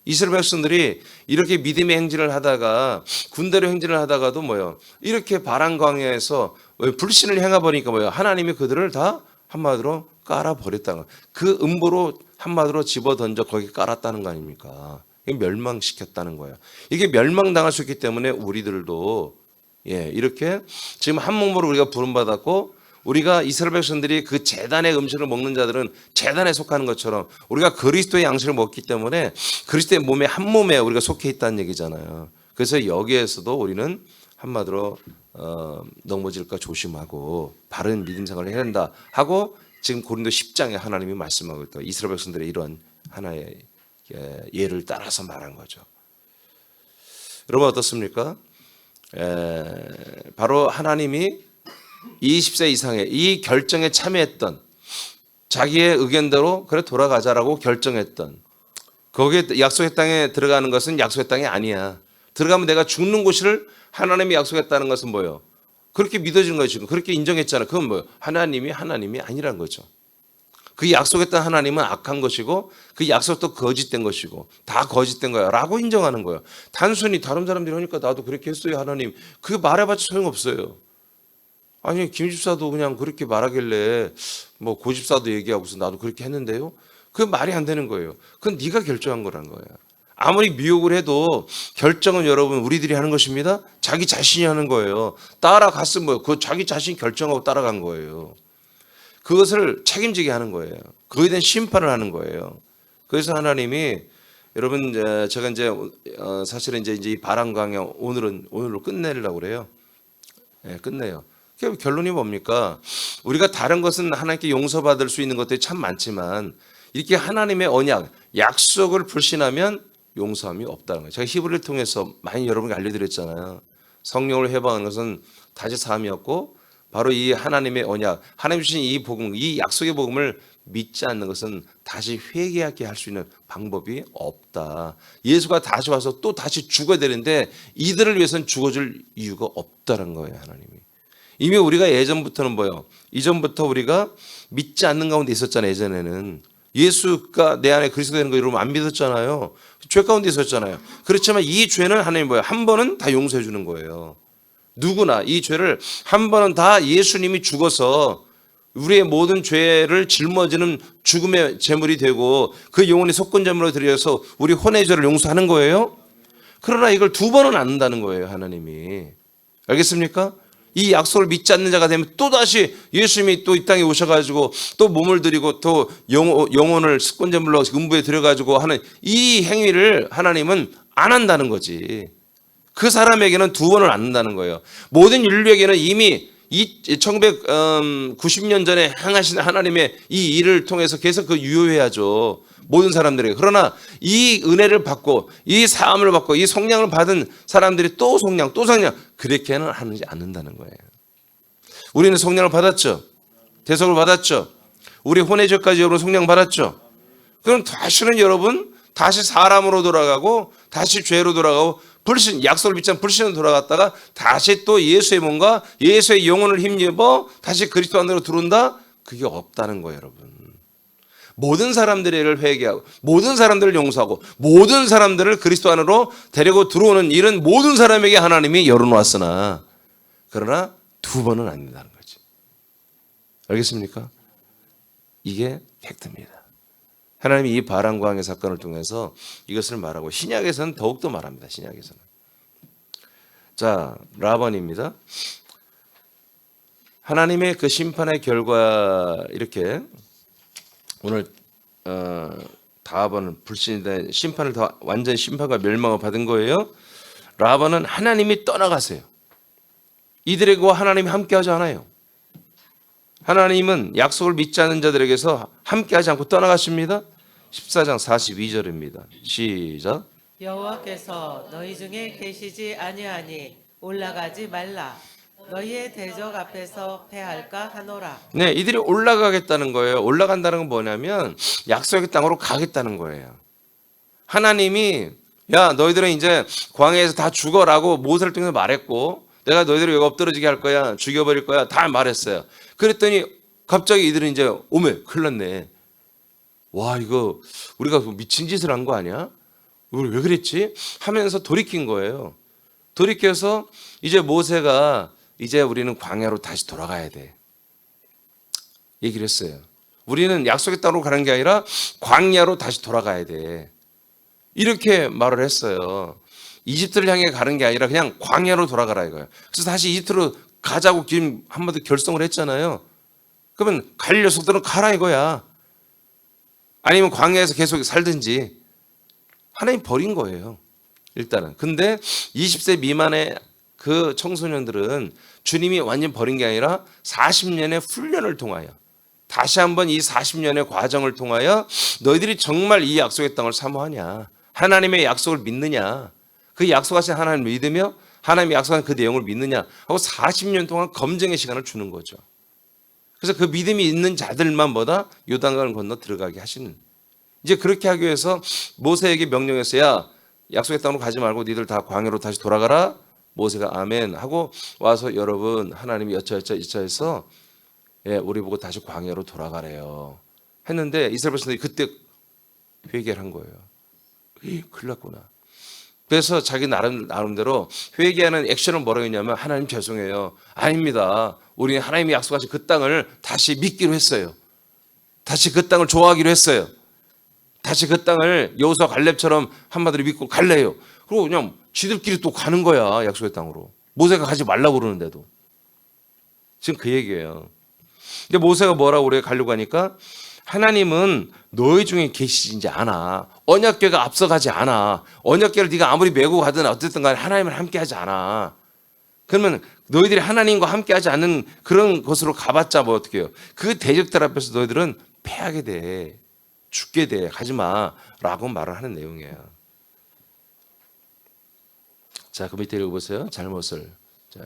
이스라엘 백성들이 이렇게 믿음의 행진을 하다가 군대로 행진을 하다가도 뭐예요? 이렇게 바람 광야에서 불신을 행해버리니까 뭐예요? 하나님이 그들을 다 한마디로 깔아버렸다는 거예요. 그 음부로 한마디로 집어던져 거기 깔았다는 거 아닙니까? 이게 멸망시켰다는 거예요. 이게 멸망당할 수 있기 때문에 우리들도 이렇게 지금 한 몸으로 우리가 부름받았고 우리가 이스라엘 백성들이 그 제단의 음식을 먹는 자들은 제단에 속하는 것처럼 우리가 그리스도의 양식을 먹기 때문에 그리스도의 몸에 한 몸에 우리가 속해 있다는 얘기잖아요. 그래서 여기에서도 우리는 한마디로 넘어질까 조심하고 바른 믿음 생활을 해야 된다 하고 지금 고린도 10장에 하나님이 말씀하고 있다. 이스라엘 백성들의 이런 하나의 예를 따라서 말한 거죠. 여러분 어떻습니까? 바로 하나님이 20세 이상의 이 결정에 참여했던 자기의 의견대로 그래 돌아가자라고 결정했던 거기에 약속의 땅에 들어가는 것은 약속의 땅이 아니야. 들어가면 내가 죽는 곳을 하나님이 약속했다는 것은 뭐예요? 그렇게 믿어지는 거예요. 지금 그렇게 인정했잖아요. 그건 뭐예요? 하나님이 아니란 거죠. 그 약속했던 하나님은 악한 것이고 그 약속도 거짓된 것이고 다 거짓된 거야 라고 인정하는 거예요. 단순히 다른 사람들이 하니까 나도 그렇게 했어요 하나님, 그게 말해봤자 소용없어요. 아니 김집사도 그냥 그렇게 말하길래 뭐 고집사도 얘기하고서 나도 그렇게 했는데요, 그 말이 안 되는 거예요. 그건 네가 결정한 거란 거야. 아무리 미혹을 해도 결정은 여러분 우리들이 하는 것입니다. 자기 자신이 하는 거예요. 따라갔으면 뭐예요? 그 자기 자신이 결정하고 따라간 거예요. 그것을 책임지게 하는 거예요. 그거에 대한 심판을 하는 거예요. 그래서 하나님이 여러분 제가 이제 사실은 이제 이 바람 강의 오늘로 끝내려고 그래요. 네, 끝내요. 결론이 뭡니까? 우리가 다른 것은 하나님께 용서받을 수 있는 것들이 참 많지만 이렇게 하나님의 언약, 약속을 불신하면 용서함이 없다는 거예요. 제가 히브리를 통해서 많이 여러분께 알려드렸잖아요. 성령을 회방하는 것은 다시 사함이었고 바로 이 하나님의 언약, 하나님 주신 이 복음, 이 약속의 복음을 믿지 않는 것은 다시 회개하게 할 수 있는 방법이 없다. 예수가 다시 와서 또 다시 죽어야 되는데 이들을 위해서는 죽어줄 이유가 없다는 거예요. 하나님이. 이미 우리가 예전부터는 뭐예요? 이전부터 우리가 믿지 않는 가운데 있었잖아요. 예전에는. 예수가 내 안에 그리스도 되는 거 여러분 안 믿었잖아요. 죄 가운데 있었잖아요. 그렇지만 이 죄는 하나님 뭐예요? 한 번은 다 용서해 주는 거예요. 누구나 이 죄를 한 번은 다 예수님이 죽어서 우리의 모든 죄를 짊어지는 죽음의 제물이 되고 그 영혼이 속건 제물로 드려서 우리 혼의 죄를 용서하는 거예요. 그러나 이걸 두 번은 안 한다는 거예요. 하나님이. 알겠습니까? 이 약속을 믿지 않는 자가 되면 또다시 예수님이 또 이 땅에 오셔가지고 또 몸을 드리고 또 영혼을 습권제물로 음부에 들여가지고 하는 이 행위를 하나님은 안 한다는 거지. 그 사람에게는 두 번을 안 한다는 거예요. 모든 인류에게는 이미 1990년 전에 행하신 하나님의 이 일을 통해서 계속 그 유효해야죠. 모든 사람들에게. 그러나 이 은혜를 받고 이 사함을 받고 이 속량을 받은 사람들이 또 속량 그렇게는 하지 않는다는 거예요. 우리는 속량을 받았죠. 대속을 받았죠. 우리 혼의 죄까지 여러분 속량 받았죠. 그럼 다시는 여러분 다시 사람으로 돌아가고 다시 죄로 돌아가고 불신, 약속을 믿지 않은 불신으로 돌아갔다가 다시 또 예수의 몸과 예수의 영혼을 힘입어 다시 그리스도 안으로 들어온다? 그게 없다는 거예요, 여러분. 모든 사람들을 회개하고 모든 사람들을 용서하고 모든 사람들을 그리스도 안으로 데리고 들어오는 일은 모든 사람에게 하나님이 열어놓았으나 그러나 두 번은 안 된다는 거지. 알겠습니까? 이게 팩트입니다. 하나님이 이 바람과 항해 사건을 통해서 이것을 말하고 신약에서는 더욱더 말합니다. 신약에서는. 자, 라반입니다. 하나님의 그 심판의 결과 이렇게 오늘 다합은 불신에 심판을 다 완전 심판과 멸망을 받은 거예요. 라반은 하나님이 떠나가세요. 이들과 하나님이 함께하지 않아요. 하나님은 약속을 믿지 않는 자들에게서 함께하지 않고 떠나가십니다. 14장 42절입니다. 시작. 여호와께서 너희 중에 계시지 아니하니 올라가지 말라. 너희의 대적 앞에서 패할까 하노라. 네, 이들이 올라가겠다는 거예요. 올라간다는 건 뭐냐면 약속의 땅으로 가겠다는 거예요. 하나님이 야 너희들은 이제 광야에서 다 죽어라고 모세를 통해서 말했고 내가 너희들을 여기 엎드러지게 할 거야, 죽여버릴 거야 다 말했어요. 그랬더니 갑자기 이들은 이제 오메 큰일 났네. 와 이거 우리가 미친 짓을 한 거 아니야? 우리 왜 그랬지? 하면서 돌이킨 거예요. 돌이켜서 이제 모세가 이제 우리는 광야로 다시 돌아가야 돼. 얘기를 했어요. 우리는 약속의 땅으로 가는 게 아니라 광야로 다시 돌아가야 돼. 이렇게 말을 했어요. 이집트를 향해 가는 게 아니라 그냥 광야로 돌아가라 이거예요. 그래서 다시 이집트로 가자고 지금 한마디 결성을 했잖아요. 그러면 갈 녀석들은 가라 이거야. 아니면 광야에서 계속 살든지. 하나님 버린 거예요. 일단은. 근데 20세 미만의 그 청소년들은 주님이 완전 버린 게 아니라 40년의 훈련을 통하여 다시 한번 이 40년의 과정을 통하여 너희들이 정말 이 약속의 땅을 사모하냐, 하나님의 약속을 믿느냐, 그 약속하신 하나님을 믿으며 하나님이 약속한 그 내용을 믿느냐 하고 40년 동안 검증의 시간을 주는 거죠. 그래서 그 믿음이 있는 자들만 보다 요단강을 건너 들어가게 하시는, 이제 그렇게 하기 위해서 모세에게 명령했어요. 야 약속의 땅으로 가지 말고 니들 다 광야로 다시 돌아가라. 모세가 아멘 하고 와서 여러분 하나님이 여차여차해서 예, 우리 보고 다시 광야로 돌아가래요. 했는데 이스라엘 백성들이 그때 회개를 한 거예요. 큰일 났구나. 그래서 자기 나름대로 회개하는 액션을 뭐라고 했냐면 하나님 죄송해요. 아닙니다. 우리는 하나님이 약속하신 그 땅을 다시 믿기로 했어요. 다시 그 땅을 좋아하기로 했어요. 다시 그 땅을 여호수아 갈렙처럼 한마디로 믿고 갈래요. 그리고 그냥 지들끼리 또 가는 거야. 약속의 땅으로. 모세가 가지 말라고 그러는데도. 지금 그 얘기예요. 근데 모세가 뭐라고 그래요? 가려고 하니까 하나님은 너희 중에 계시지 않아. 언약궤가 앞서가지 않아. 언약궤를 네가 아무리 메고 가든 어쨌든 간에 하나님을 함께하지 않아. 그러면 너희들이 하나님과 함께하지 않는 그런 곳으로 가봤자 뭐 어떻게 해요? 그 대적들 앞에서 너희들은 패하게 돼. 죽게 돼. 가지 마라고 말을 하는 내용이에요. 자, 그 밑에 읽어보세요. 잘못을. 자,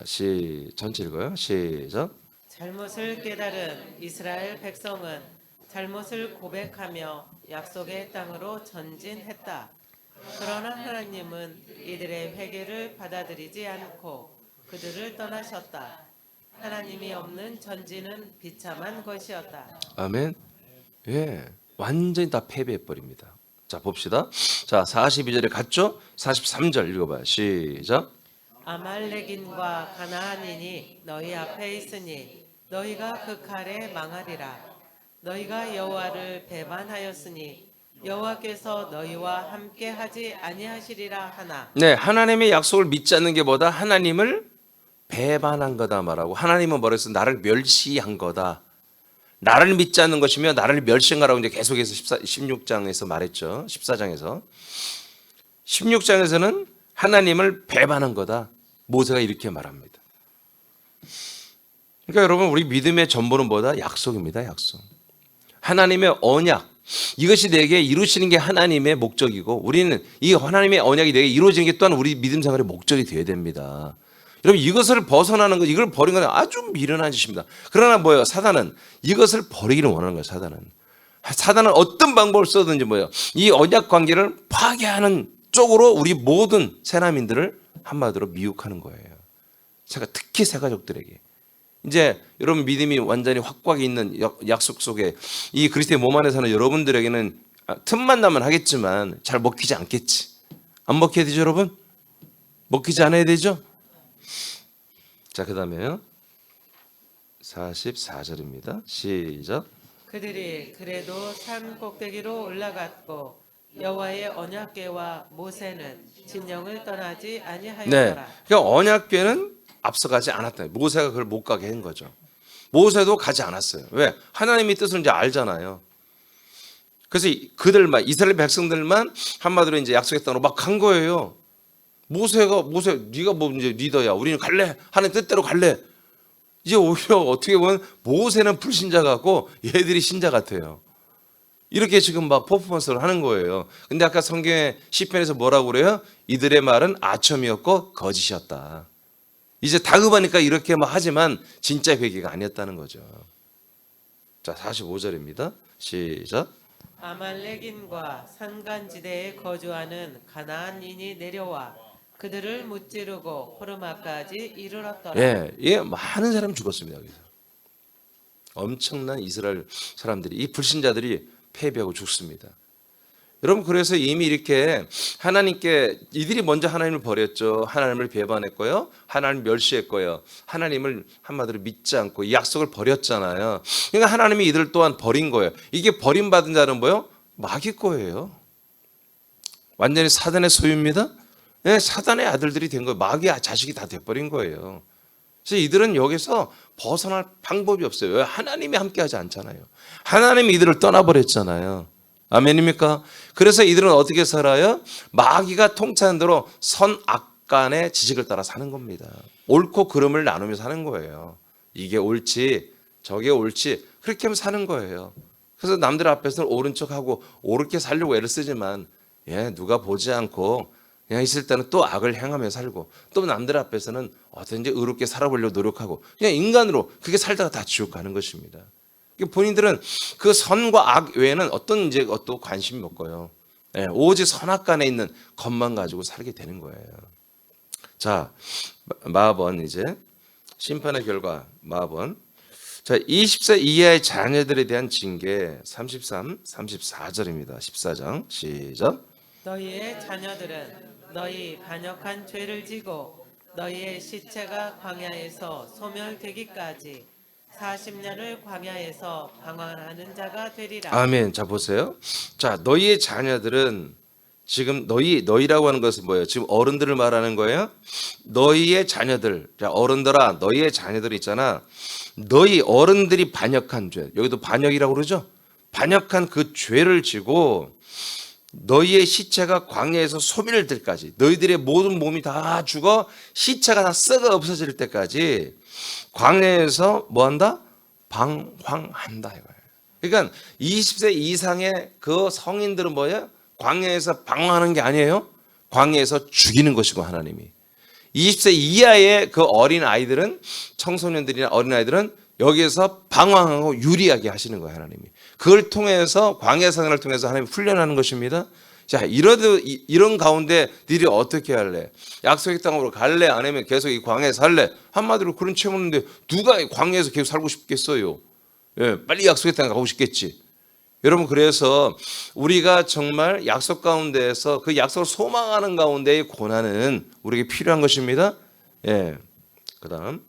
전체 읽어요. 시작. 잘못을 깨달은 이스라엘 백성은 잘못을 고백하며 약속의 땅으로 전진했다. 그러나 하나님은 이들의 회개를 받아들이지 않고 그들을 떠나셨다. 하나님이 없는 전진은 비참한 것이었다. 아멘. 예, 완전히 다 패배해버립니다. 자, 봅시다. 자, 42절에 갔죠? 43절 읽어봐요. 시작. 아말렉인과 가나안인이 너희 앞에 있으니 너희가 그 칼에 망하리라. 너희가 여호와를 배반하였으니 여호와께서 너희와 함께하지 아니하시리라 하나. 네, 하나님의 약속을 믿지 않는 게 뭐다? 하나님을 배반한 거다 말하고, 하나님은 뭐라 했어? 나를 멸시한 거다. 나를 믿지 않는 것이며 나를 멸시한 거라고 이제 계속해서 16장에서 말했죠. 14장에서. 16장에서는 하나님을 배반한 거다. 모세가 이렇게 말합니다. 그러니까 여러분, 우리 믿음의 전부는 뭐다? 약속입니다. 약속. 하나님의 언약. 이것이 내게 이루시는 게 하나님의 목적이고, 우리는 이 하나님의 언약이 내게 이루어지는 게 또한 우리 믿음 생활의 목적이 되어야 됩니다. 여러분, 이것을 벗어나는 것, 이걸 버리는 건 아주 미련한 짓입니다. 그러나 뭐예요? 사단은 이것을 버리기를 원하는 거예요. 사단은 어떤 방법을 써든지 뭐예요? 이 언약 관계를 파괴하는 쪽으로 우리 모든 새나민들을 한마디로 미혹하는 거예요. 특히 새 가족들에게. 이제 여러분 믿음이 완전히 확고하게 있는 약속 속에 이 그리스도의 몸 안에 사는 여러분들에게는 틈만 나면 하겠지만 잘 먹히지 않겠지. 안 먹혀야 되죠, 여러분? 먹히지 않아야 되죠? 자, 그 다음에요. 44절입니다. 시작. 그들이 그래도 산 꼭대기로 올라갔고 여호와의 언약궤와 모세는 진영을 떠나지 네, 아니하였더라. 그러니까 언약궤는 앞서가지 않았다. 모세가 그걸 못 가게 한 거죠. 모세도 가지 않았어요. 왜? 하나님의 뜻을 이제 알잖아요. 그래서 이스라엘 백성들만 한마디로 이제 약속의 땅으로 막 간 거예요. 모세, 네가 뭐 이제 리더야. 우리는 갈래. 하나님 뜻대로 갈래. 이제 오히려 어떻게 보면 모세는 불신자 같고 얘들이 신자 같아요. 이렇게 지금 막 퍼포먼스를 하는 거예요. 근데 아까 성경의 시편에서 뭐라고 그래요? 이들의 말은 아첨이었고 거짓이었다. 이제 다급하니까 이렇게 막 하지만 진짜 회개가 아니었다는 거죠. 자, 45절입니다. 시작. 아말렉인과 산간지대에 거주하는 가나안인이 내려와 그들을 무찌르고 호르마까지 이르렀더라. 예, 많은 사람이 죽었습니다. 여기서 엄청난 이스라엘 사람들이, 이 불신자들이 패배하고 죽습니다. 여러분, 그래서 이미 이렇게 하나님께 이들이 먼저 하나님을 버렸죠. 하나님을 배반했고요. 하나님을 멸시했고요. 하나님을 한마디로 믿지 않고 이 약속을 버렸잖아요. 그러니까 하나님이 이들 또한 버린 거예요. 이게 버림받은 자는 뭐예요? 마귀 거예요. 완전히 사단의 소유입니다. 네, 사단의 아들들이 된 거예요. 마귀의 자식이 다 돼버린 거예요. 그래서 이들은 여기서 벗어날 방법이 없어요. 왜? 하나님이 함께하지 않잖아요. 하나님이 이들을 떠나버렸잖아요. 아멘입니까? 그래서 이들은 어떻게 살아요? 마귀가 통치하는 대로 선악간의 지식을 따라 사는 겁니다. 옳고 그름을 나누며 사는 거예요. 이게 옳지, 저게 옳지, 그렇게 하면 사는 거예요. 그래서 남들 앞에서는 옳은 척하고 옳게 살려고 애를 쓰지만 누가 보지 않고 그냥 있을 때는 또 악을 행하며 살고, 또 남들 앞에서는 어떤지 의롭게 살아보려고 노력하고, 그냥 인간으로 그렇게 살다가 다 지옥 가는 것입니다. 본인들은 그 선과 악 외에는 어떤 관심이 없고요. 오직 선악간에 있는 것만 가지고 살게 되는 거예요. 자, 마아번 이제 심판의 결과 마아번. 자, 20세 이하의 자녀들에 대한 징계 33, 34절입니다. 14장 시작. 너희의 자녀들은 너희 반역한 죄를 지고 너희의 시체가 광야에서 소멸되기까지 40년을 광야에서 방황하는 자가 되리라. 아멘. 자, 보세요. 자, 너희의 자녀들은 지금 너희라고 하는 것은 뭐예요? 지금 어른들을 말하는 거예요? 너희의 자녀들. 자, 어른들아, 너희의 자녀들 있잖아. 너희 어른들이 반역한 죄. 여기도 반역이라고 그러죠? 반역한 그 죄를 지고 너희의 시체가 광야에서 소멸될 때까지, 너희들의 모든 몸이 다 죽어 시체가 다 썩어 없어질 때까지 광야에서 뭐한다? 방황한다 이거예요. 그러니까 20세 이상의 그 성인들은 뭐예요? 광야에서 방황하는 게 아니에요. 광야에서 죽이는 것이고 하나님이. 20세 이하의 그 어린 아이들은, 청소년들이나 어린 아이들은 여기에서 방황하고 유리하게 하시는 거예요, 하나님이. 그걸 통해서 광야 생활을 통해서 하나님이 훈련하는 것입니다. 자, 이런 가운데 너희들이 어떻게 할래? 약속의 땅으로 갈래? 아니면 계속 이 광야에 살래? 한마디로 그런 체험하는데 누가 광야에서 계속 살고 싶겠어요? 예, 빨리 약속의 땅에 가고 싶겠지. 여러분, 그래서 우리가 정말 약속 가운데에서 그 약속을 소망하는 가운데의 고난은 우리에게 필요한 것입니다. 예. 그다음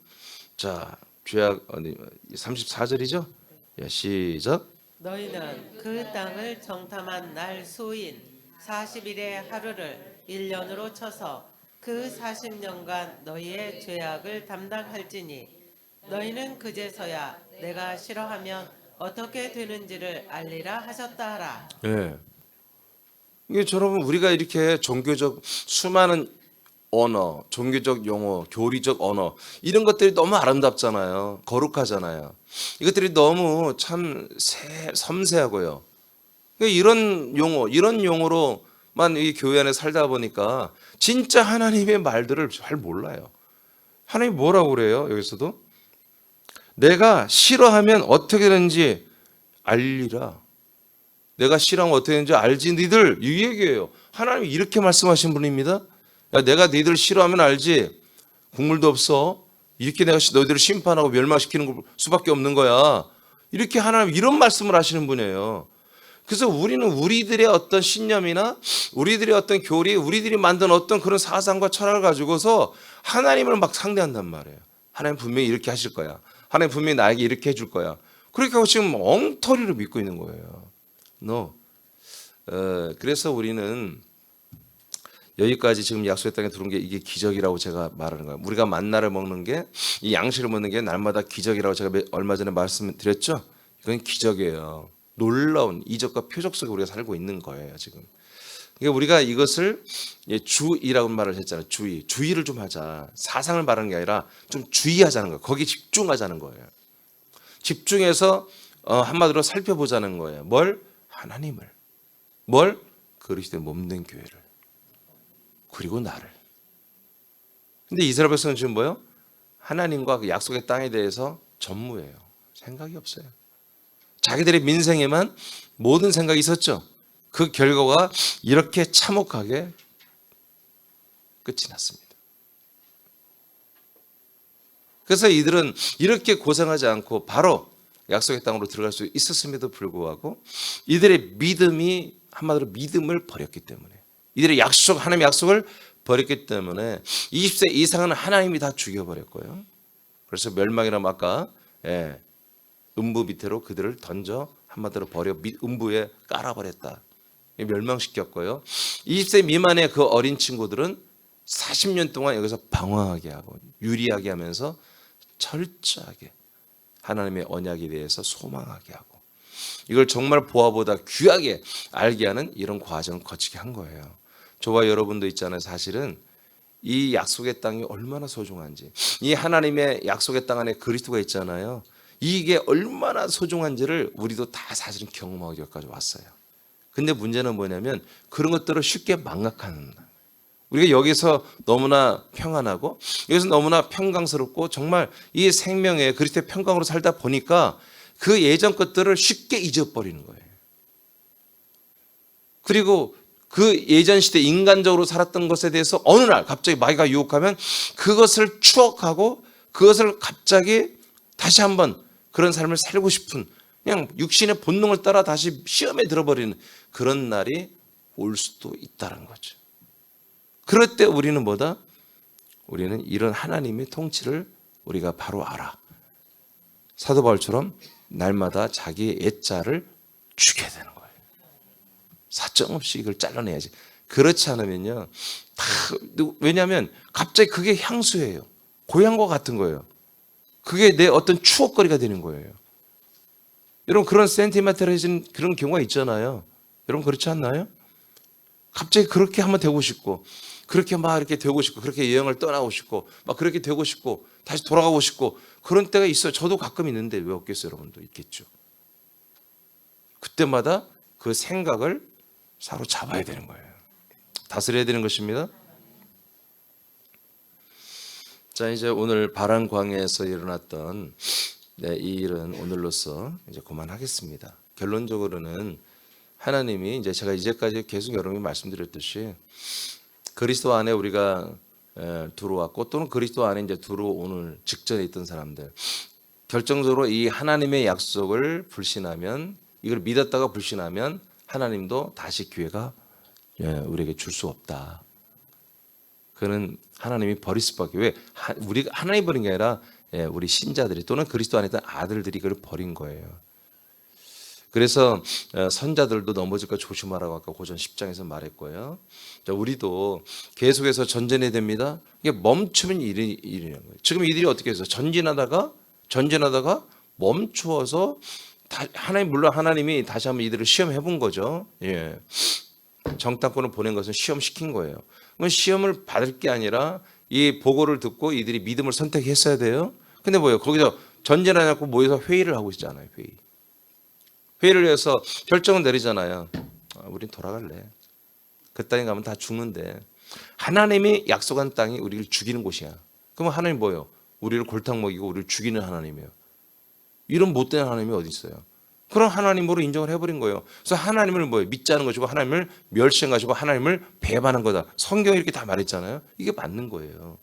자, 죄악 34절이죠? 예, 시작. 너희는 그 땅을 정탐한 날 수인 40일의 하루를 1년으로 쳐서 그 40년간 너희의 죄악을 담당할지니 너희는 그제서야 내가 싫어하면 어떻게 되는지를 알리라 하셨다 하라. 예. 이게 여러분, 우리가 이렇게 종교적 수많은 언어, 종교적 용어, 교리적 언어, 이런 것들이 너무 아름답잖아요. 거룩하잖아요. 이것들이 너무 참 섬세하고요. 이런 용어, 이런 용어로만 이 교회 안에 살다 보니까 진짜 하나님의 말들을 잘 몰라요. 하나님 뭐라고 그래요? 여기서도 내가 싫어하면 어떻게 되는지 알리라. 내가 싫어하면 어떻게 되는지 알지 너희들, 이 얘기예요. 하나님이 이렇게 말씀하신 분입니다. 야, 내가 너희들 싫어하면 알지. 국물도 없어. 이렇게 내가 너희들을 심판하고 멸망시키는 수밖에 없는 거야. 이렇게 하나님 이런 말씀을 하시는 분이에요. 그래서 우리는 우리들의 어떤 신념이나 우리들의 어떤 교리, 우리들이 만든 어떤 그런 사상과 철학을 가지고서 하나님을 막 상대한단 말이에요. 하나님 분명히 이렇게 하실 거야. 하나님 분명히 나에게 이렇게 해줄 거야. 그렇게 하고 지금 엉터리로 믿고 있는 거예요. 그래서 우리는 여기까지 지금 약속의 땅에 들어온 게 이게 기적이라고 제가 말하는 거예요. 우리가 만나를 먹는 게, 이 양식을 먹는 게 날마다 기적이라고 제가 얼마 전에 말씀드렸죠. 이건 기적이에요. 놀라운 이적과 표적 속에 우리가 살고 있는 거예요, 지금. 그러니까 우리가 이것을 주의라고 말을 했잖아요. 주의를 좀 하자. 사상을 말하는 게 아니라 좀 주의하자는 거예요. 거기에 집중하자는 거예요. 집중해서 한마디로 살펴보자는 거예요. 뭘? 하나님을. 뭘? 그리스도의 몸된 교회를. 그리고 나를. 근데 이스라엘 백성은 지금 뭐예요? 하나님과 그 약속의 땅에 대해서 전무해요. 생각이 없어요. 자기들의 민생에만 모든 생각이 있었죠. 그 결과가 이렇게 참혹하게 끝이 났습니다. 그래서 이들은 이렇게 고생하지 않고 바로 약속의 땅으로 들어갈 수 있었음에도 불구하고 이들의 믿음이, 한마디로 믿음을 버렸기 때문에, 이들의 하나님의 약속을 버렸기 때문에 20세 이상은 하나님이 다 죽여버렸고요. 그래서 멸망이라면 아까 음부 밑으로 그들을 던져 한마디로 버려 음부에 깔아버렸다. 멸망시켰고요. 20세 미만의 그 어린 친구들은 40년 동안 여기서 방황하게 하고 유리하게 하면서 철저하게 하나님의 언약에 대해서 소망하게 하고 이걸 정말 보아보다 귀하게 알게 하는 이런 과정을 거치게 한 거예요. 저와 여러분도 있잖아요. 사실은 이 약속의 땅이 얼마나 소중한지, 이 하나님의 약속의 땅 안에 그리스도가 있잖아요. 이게 얼마나 소중한지를 우리도 다 사실은 경험하고 여기까지 왔어요. 근데 문제는 뭐냐면 그런 것들을 쉽게 망각하는, 우리가 여기서 너무나 평안하고 여기서 너무나 평강스럽고 정말 이 생명의 그리스도의 평강으로 살다 보니까 그 예전 것들을 쉽게 잊어버리는 거예요. 그리고 그 예전 시대 인간적으로 살았던 것에 대해서 어느 날 갑자기 마귀가 유혹하면 그것을 추억하고 그것을 갑자기 다시 한번 그런 삶을 살고 싶은 그냥 육신의 본능을 따라 다시 시험에 들어버리는 그런 날이 올 수도 있다는 거죠. 그럴 때 우리는 뭐다? 우리는 이런 하나님의 통치를 우리가 바로 알아. 사도 바울처럼 날마다 자기의 애자를 죽여야 되는 거예요. 사정없이 이걸 잘라내야지. 그렇지 않으면요, 왜냐하면 갑자기 그게 향수예요. 고향과 같은 거예요. 그게 내 어떤 추억거리가 되는 거예요. 여러분 그런 센티멘탈해진 그런 경우가 있잖아요. 여러분 그렇지 않나요? 갑자기 그렇게 한번 되고 싶고, 그렇게 막 이렇게 되고 싶고, 그렇게 여행을 떠나고 싶고, 막 그렇게 되고 싶고, 다시 돌아가고 싶고 그런 때가 있어요. 저도 가끔 있는데 왜 없겠어요? 여러분도 있겠죠. 그때마다 그 생각을 사로잡아야 되는 거예요. 다스려야 되는 것입니다. 자, 이제 오늘 바람 광야에서 일어났던 이 일은 오늘로서 이제 그만하겠습니다. 결론적으로는 하나님이 이제 제가 이제까지 계속 여러분이 말씀드렸듯이 그리스도 안에 우리가 들어왔고 또는 그리스도 안에 이제 들어오는 직전에 있던 사람들, 결정적으로 이 하나님의 약속을 불신하면, 이걸 믿었다가 불신하면 하나님도 다시 기회가 우리에게 줄 수 없다. 그는 하나님이 버릴 수밖에. 왜? 우리가 하나님 버린 게 아니라 우리 신자들이 또는 그리스도 안에 있던 아들들이 그걸 버린 거예요. 그래서 선자들도 넘어질까 조심하라고 아까 고전 10장에서 말했고요. 우리도 계속해서 전진해야 됩니다. 이게 멈추면 일이라는 거예요. 지금 이들이 어떻게 해서 전진하다가 멈추어서 물론 하나님이 다시 한번 이들을 시험해 본 거죠. 예. 정탐꾼을 보낸 것은 시험시킨 거예요. 그럼 시험을 받을 게 아니라 이 보고를 듣고 이들이 믿음을 선택했어야 돼요. 근데 뭐예요? 거기서 전진하지 않고 모여서 회의를 하고 있잖아요. 회의를 해서 결정을 내리잖아요. 우린 돌아갈래. 그 땅에 가면 다 죽는데 하나님이 약속한 땅이 우리를 죽이는 곳이야. 그러면 하나님 뭐예요? 우리를 골탕 먹이고 우리를 죽이는 하나님이에요. 이런 못된 하나님이 어디 있어요? 그런 하나님으로 인정을 해버린 거예요. 그래서 하나님을 뭐예요? 믿지 않은 것이고 하나님을 멸시한 것이고 하나님을 배반한 거다. 성경이 이렇게 다 말했잖아요. 이게 맞는 거예요.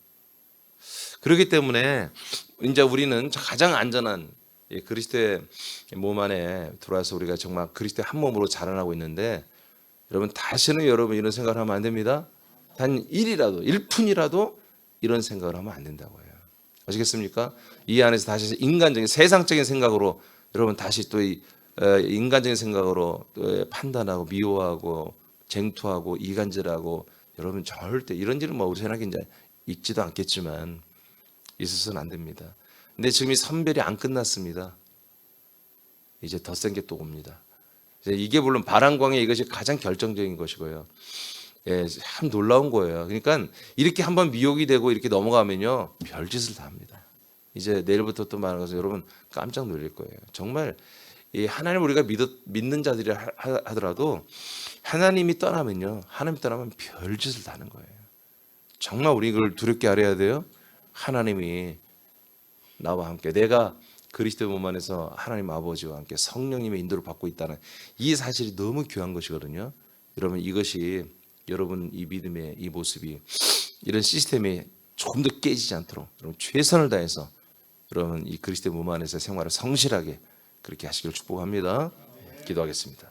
그렇기 때문에 이제 우리는 가장 안전한 그리스도의 몸 안에 들어와서 우리가 정말 그리스도의 한 몸으로 자라나고 있는데, 여러분 다시는 여러분 이런 생각을 하면 안 됩니다. 단 1푼이라도 이런 생각을 하면 안 된다고 해요. 아시겠습니까? 이 안에서 다시 인간적인 세상적인 생각으로 여러분 다시 또 인간적인 생각으로 판단하고 미워하고 쟁투하고 이간질하고, 여러분 절대 이런 일은 뭐 우리 생각에 이제 있지도 않겠지만 있어서는 안 됩니다. 근데 지금 이 선별이 안 끝났습니다. 이제 더 센 게 또 옵니다. 이게 물론 바람광야 이것이 가장 결정적인 것이고요. 참 놀라운 거예요. 그러니까 이렇게 한번 미혹이 되고 이렇게 넘어가면요 별짓을 다 합니다. 이제 내일부터 또 말하는 것은 여러분 깜짝 놀랄 거예요. 정말 이 하나님 우리가 믿는 자들이 하더라도 하나님이 떠나면 별짓을 다 하는 거예요. 정말 우리 이걸 두렵게 알아야 돼요. 하나님이 나와 함께, 내가 그리스도의 몸 안에서 하나님 아버지와 함께 성령님의 인도를 받고 있다는 이 사실이 너무 귀한 것이거든요. 여러분 이것이 여러분 이 믿음의 이 모습이 이런 시스템이 조금 더 깨지지 않도록 여러분 최선을 다해서 여러분 이 그리스도의 몸 안에서 생활을 성실하게 그렇게 하시길 축복합니다. 기도하겠습니다.